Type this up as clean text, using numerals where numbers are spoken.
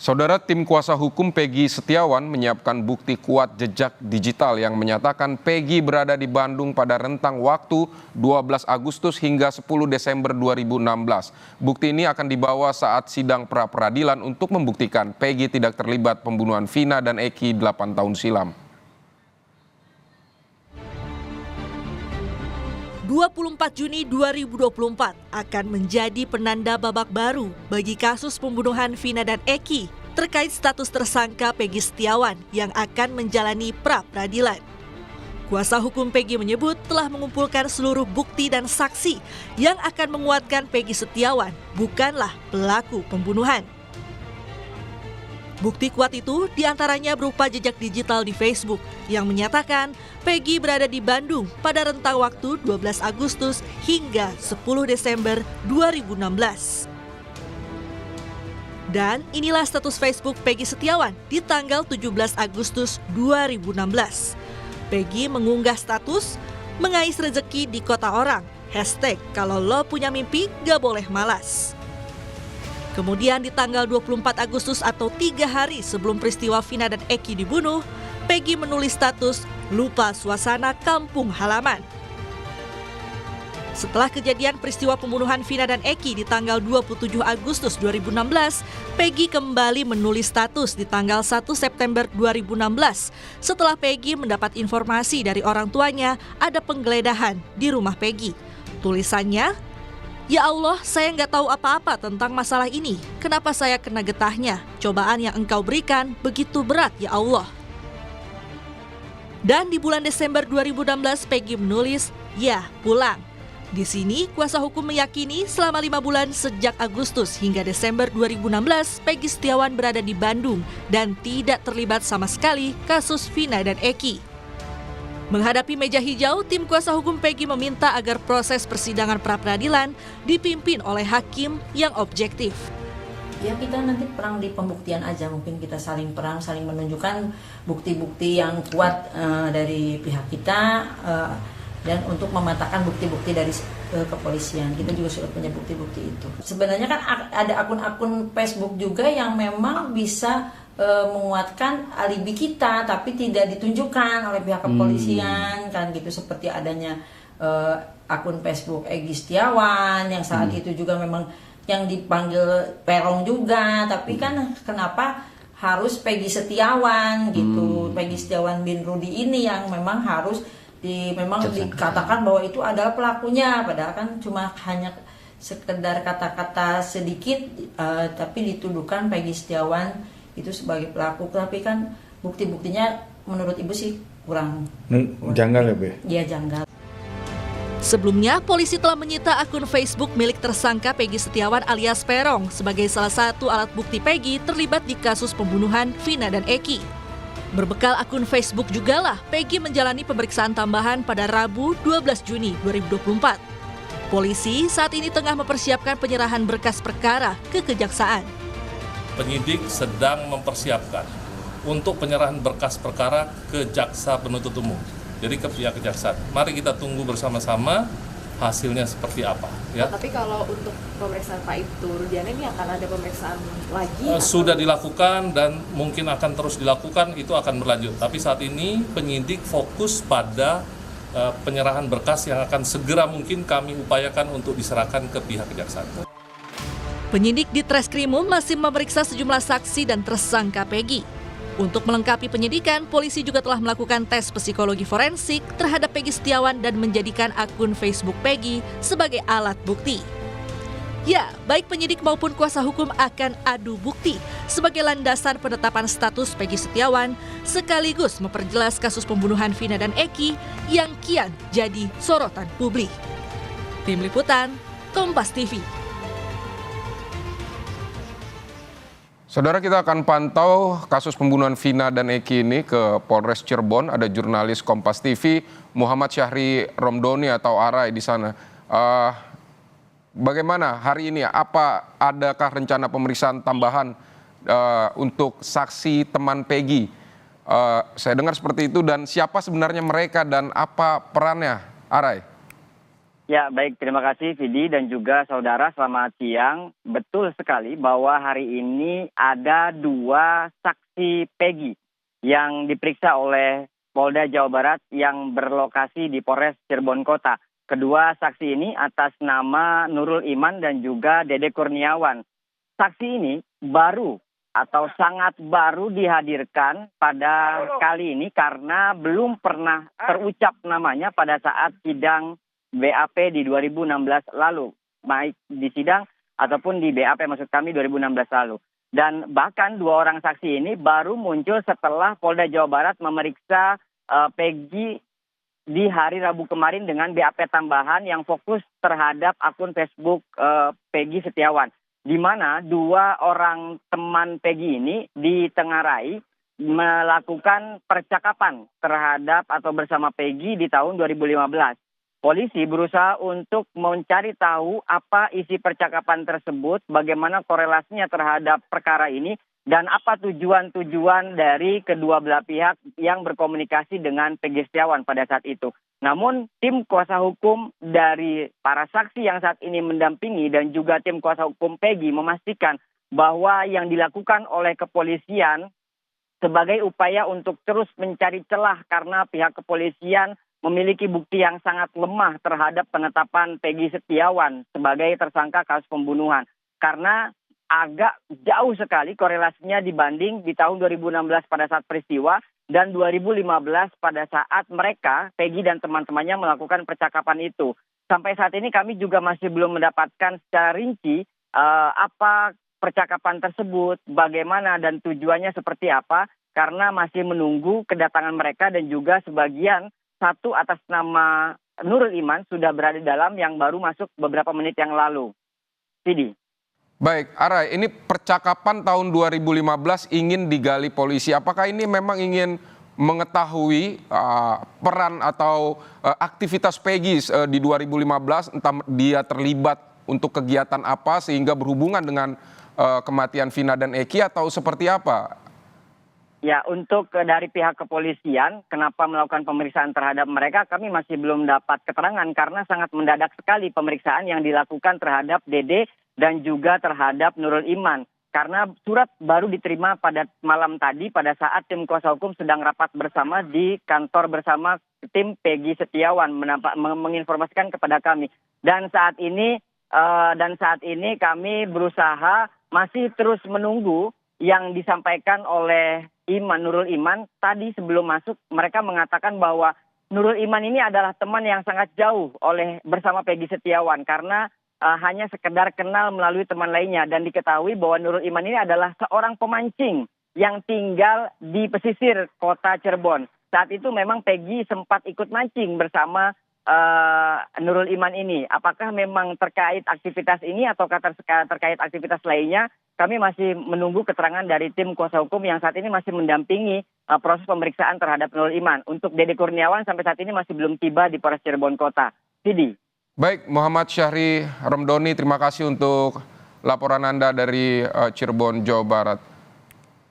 Saudara, tim kuasa hukum Peggy Setiawan menyiapkan bukti kuat jejak digital yang menyatakan Peggy berada di Bandung pada rentang waktu 12 Agustus hingga 10 Desember 2016. Bukti ini akan dibawa saat sidang pra-peradilan untuk membuktikan Peggy tidak terlibat pembunuhan Vina dan Eki 8 tahun silam. 24 Juni 2024 akan menjadi penanda babak baru bagi kasus pembunuhan Vina dan Eki terkait status tersangka Peggy Setiawan yang akan menjalani pra-peradilan. Kuasa hukum Peggy menyebut telah mengumpulkan seluruh bukti dan saksi yang akan menguatkan Peggy Setiawan bukanlah pelaku pembunuhan. Bukti kuat itu diantaranya berupa jejak digital di Facebook yang menyatakan Peggy berada di Bandung pada rentang waktu 12 Agustus hingga 10 Desember 2016. Dan inilah status Facebook Peggy Setiawan di tanggal 17 Agustus 2016. Peggy mengunggah status mengais rezeki di kota orang, #kalau lo punya mimpi gak boleh malas. Kemudian di tanggal 24 Agustus atau 3 hari sebelum peristiwa Vina dan Eki dibunuh, Peggy menulis status lupa suasana kampung halaman. Setelah kejadian peristiwa pembunuhan Vina dan Eki di tanggal 27 Agustus 2016, Peggy kembali menulis status di tanggal 1 September 2016 setelah Peggy mendapat informasi dari orang tuanya ada penggeledahan di rumah Peggy. Tulisannya, "Ya Allah, saya nggak tahu apa-apa tentang masalah ini. Kenapa saya kena getahnya? Cobaan yang Engkau berikan begitu berat, ya Allah." Dan di bulan Desember 2016, Peggy menulis, "Ya, pulang." Di sini, kuasa hukum meyakini selama 5 bulan sejak Agustus hingga Desember 2016, Peggy Setiawan berada di Bandung dan tidak terlibat sama sekali kasus Vina dan Eki. Menghadapi meja hijau, tim kuasa hukum Peggy meminta agar proses persidangan pra-peradilan dipimpin oleh hakim yang objektif. Ya, kita nanti perang di pembuktian aja, mungkin kita saling perang, saling menunjukkan bukti-bukti yang kuat dari pihak kita dan untuk mematahkan bukti-bukti dari kepolisian. Kita juga sudah punya bukti-bukti itu. Sebenarnya kan ada akun-akun Facebook juga yang memang bisa menguatkan alibi kita tapi tidak ditunjukkan oleh pihak kepolisian kan gitu, seperti adanya akun Facebook Peggy Setiawan yang saat itu juga memang yang dipanggil Peron juga, tapi kan kenapa harus Peggy Setiawan gitu, Peggy Setiawan bin Rudi ini yang memang harus dikatakan bahwa itu adalah pelakunya, padahal kan cuma hanya sekedar kata-kata sedikit tapi dituduhkan Peggy Setiawan itu sebagai pelaku, tapi kan bukti-buktinya menurut Ibu sih kurang janggal ya, Be? Iya, janggal. Sebelumnya, polisi telah menyita akun Facebook milik tersangka Peggy Setiawan alias Perong sebagai salah satu alat bukti Peggy terlibat di kasus pembunuhan Vina dan Eki. Berbekal akun Facebook jugalah Peggy menjalani pemeriksaan tambahan pada Rabu 12 Juni 2024. Polisi saat ini tengah mempersiapkan penyerahan berkas perkara ke Kejaksaan. Penyidik sedang mempersiapkan untuk penyerahan berkas perkara ke jaksa penuntut umum, jadi ke pihak kejaksaan. Mari kita tunggu bersama-sama hasilnya seperti apa. Ya. Tapi kalau untuk pemeriksaan Pak Ibtu Rudiana ini akan ada pemeriksaan lagi? Sudah dilakukan dan mungkin akan terus dilakukan, itu akan berlanjut. Tapi saat ini penyidik fokus pada penyerahan berkas yang akan segera mungkin kami upayakan untuk diserahkan ke pihak kejaksaan. Penyidik di Treskrimum masih memeriksa sejumlah saksi dan tersangka Peggy. Untuk melengkapi penyidikan, polisi juga telah melakukan tes psikologi forensik terhadap Peggy Setiawan dan menjadikan akun Facebook Peggy sebagai alat bukti. Ya, baik penyidik maupun kuasa hukum akan adu bukti sebagai landasan penetapan status Peggy Setiawan sekaligus memperjelas kasus pembunuhan Vina dan Eki yang kian jadi sorotan publik. Tim Liputan, Kompas TV. Saudara, kita akan pantau kasus pembunuhan Vina dan Eki ini ke Polres Cirebon. Ada jurnalis Kompas TV Muhammad Syahri Romdoni atau Arai di sana. Bagaimana hari ini? Adakah rencana pemeriksaan tambahan untuk saksi teman Peggy? Saya dengar seperti itu, dan siapa sebenarnya mereka dan apa perannya, Arai? Ya, baik. Terima kasih Vidi dan juga saudara. Selamat siang. Betul sekali bahwa hari ini ada 2 saksi Peggy yang diperiksa oleh Polda Jawa Barat yang berlokasi di Polres Cirebon Kota. Kedua saksi ini atas nama Nurul Iman dan juga Dede Kurniawan. Saksi ini baru atau sangat baru dihadirkan pada kali ini karena belum pernah terucap namanya pada saat sidang BAP di 2016 lalu, baik di sidang ataupun di BAP maksud kami 2016 lalu. Dan bahkan 2 orang saksi ini baru muncul setelah Polda Jawa Barat memeriksa Peggy di hari Rabu kemarin dengan BAP tambahan yang fokus terhadap akun Facebook Peggy Setiawan. Di mana 2 orang teman Peggy ini ditengarai melakukan percakapan terhadap atau bersama Peggy di tahun 2015. Polisi berusaha untuk mencari tahu apa isi percakapan tersebut, bagaimana korelasinya terhadap perkara ini, dan apa tujuan-tujuan dari kedua belah pihak yang berkomunikasi dengan Peggy Setiawan pada saat itu. Namun tim kuasa hukum dari para saksi yang saat ini mendampingi dan juga tim kuasa hukum Peggy memastikan bahwa yang dilakukan oleh kepolisian sebagai upaya untuk terus mencari celah karena pihak kepolisian memiliki bukti yang sangat lemah terhadap penetapan Peggy Setiawan sebagai tersangka kasus pembunuhan. Karena agak jauh sekali korelasinya dibanding di tahun 2016 pada saat peristiwa dan 2015 pada saat mereka, Peggy dan teman-temannya melakukan percakapan itu. Sampai saat ini kami juga masih belum mendapatkan secara rinci apa percakapan tersebut, bagaimana dan tujuannya seperti apa, karena masih menunggu kedatangan mereka dan juga sebagian satu atas nama Nurul Iman sudah berada di dalam yang baru masuk beberapa menit yang lalu. Sidi. Baik, Arai, ini percakapan tahun 2015 ingin digali polisi. Apakah ini memang ingin mengetahui peran atau aktivitas Peggy di 2015, entah dia terlibat untuk kegiatan apa sehingga berhubungan dengan kematian Vina dan Eki atau seperti apa? Ya, untuk dari pihak kepolisian, kenapa melakukan pemeriksaan terhadap mereka, kami masih belum dapat keterangan karena sangat mendadak sekali pemeriksaan yang dilakukan terhadap Dede dan juga terhadap Nurul Iman. Karena surat baru diterima pada malam tadi pada saat tim kuasa hukum sedang rapat bersama di kantor bersama tim Peggy Setiawan menginformasikan kepada kami. Dan saat ini kami berusaha masih terus menunggu yang disampaikan oleh Nurul Iman. Tadi sebelum masuk mereka mengatakan bahwa Nurul Iman ini adalah teman yang sangat jauh bersama Peggy Setiawan karena hanya sekedar kenal melalui teman lainnya, dan diketahui bahwa Nurul Iman ini adalah seorang pemancing yang tinggal di pesisir kota Cirebon. Saat itu memang Peggy sempat ikut mancing bersama Nurul Iman ini. Apakah memang terkait aktivitas ini atau terkait aktivitas lainnya? Kami masih menunggu keterangan dari tim kuasa hukum yang saat ini masih mendampingi proses pemeriksaan terhadap Nurul Iman. Untuk Dede Kurniawan sampai saat ini masih belum tiba di Polres Cirebon Kota. Sidi. Baik, Muhammad Syahri Romdoni, terima kasih untuk laporan Anda dari Cirebon, Jawa Barat.